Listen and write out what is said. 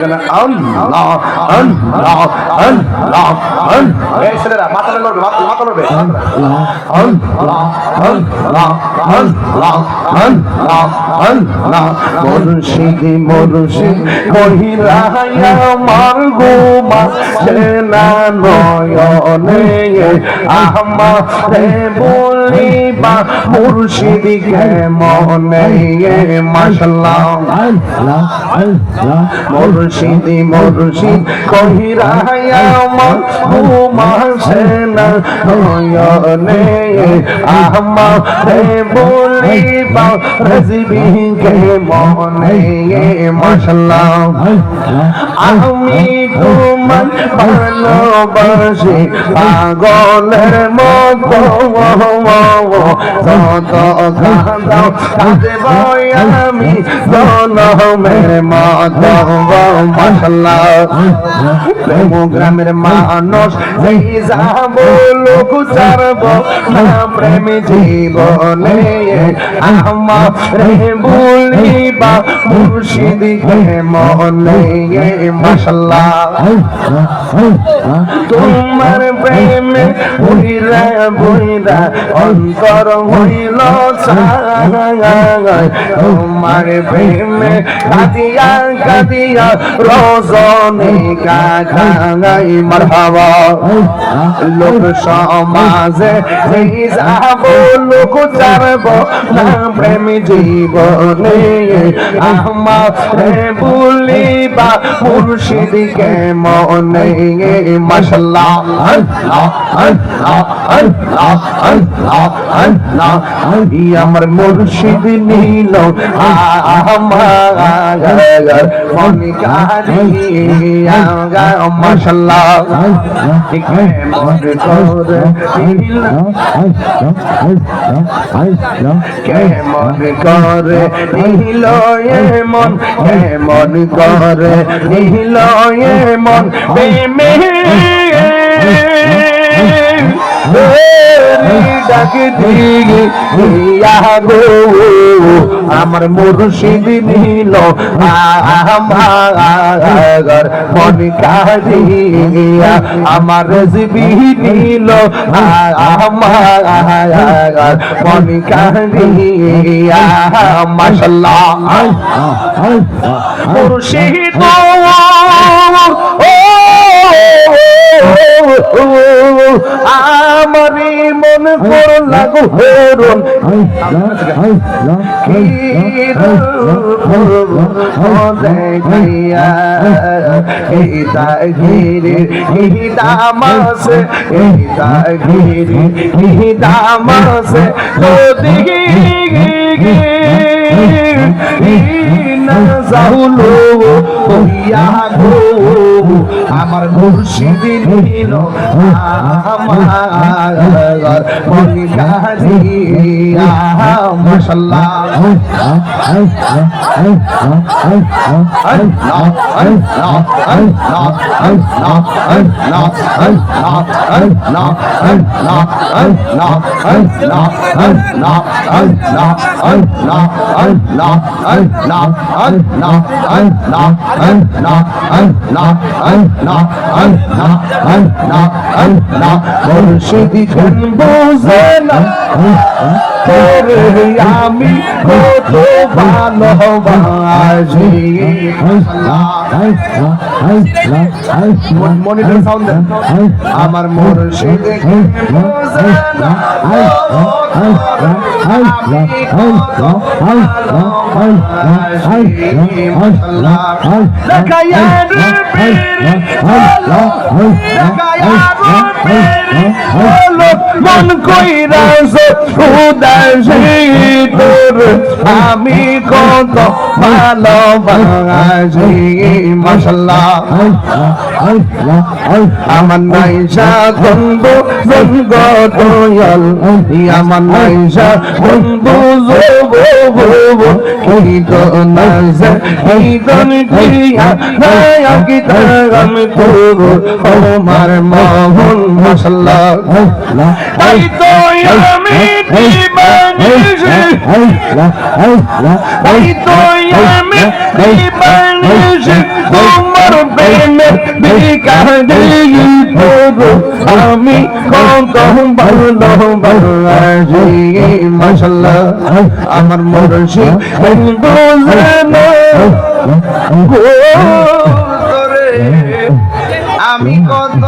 আল্লাহ আল্লাহ আল্লাহ আল্লাহ এই ছেলেরা মাথা লড়বে মাথা লড়বে আল্লাহ আল্লাহ আল্লাহ আল্লাহ আল্লাহ আল্লাহ মুর্শিদি মুর্শিদ কহিরায়া মার গোমা সেনা নয়নে আমারে বলিবা মুর্শিদি কেমনে মাশাআল্লাহ আল্লাহ আল্লাহ মুর্শিদি মুর্শিদ কহিরায়া মার গোমা সেনা নয়নে আমারে বলিবা রাজবি কেমনে মাশাআল্লাহ আমি তোমার ভালোবাসি পাগলের মতো যত কাঁদাও কাঁদব আমি জনমের মতো মাশাআল্লাহ প্রেম গ্রামের মানুষ এই যাব লোক চারব না প্রেম জীবনে আমারে বলিবা মুর্শিদি কেমনে মাশাআল্লাহ তোমার প্রেমে বুইরা বুইরা অন্তর হইল ছাই তোমার প্রেমে কাঁদিয়া কাঁদিয়া রজনী কাঁদাই মারহাবা লোক সমাজে এই যাব লোক চারব না প্রেম জীবনে আমারে বলিবা মুর্শিদি কেমনে মাশাআল্লাহ আল্লাহ আল্লাহ আল্লাহ আল্লাহ আল্লাহ আমার মুর্শিদ নীল আমার মন কারিয়া মাশাআল্লাহ কেমন করে নীল কেমন করে নীল মন কেমন করে নীল মন প্রেমে ডাক দিগি গো আমার মুর্শিদ নীল আমার মন কারিয়া আমার রাজবি নীল আমার মন কারিয়া মাশাআল্লাহ মুর্শিদ আমারি মন কর লাগু হরণ আমার মুর্শিদ নীল আমার মন কারিয়া মাশাআল্লাহ মুর্শিদি কোন বোঝে না আমি কত ভালোবাসি মনিটর সাউন্ড আমার মুর্শিদ বোঝে না মন কইরা উদাসী তোর আমি কত ভালোবাসি মাশাআল্লাহ আমার নাইসা বন্ধু জঙ্গ দয়াল আমার নাইসা বন্ধু জব কি তো নাইসা কি দন কিয়া নায়া কি তাগাম তোর আমার মোহন মাশাআল্লাহ তাই তো আমি দিবানিশি তাই তো আমি দিবানিশি তোমার প্রেমে ভিখারি গো আমি কত ভালোবাসি মাশাআল্লাহ আমার মুর্শিদ বুঝে না আমি কত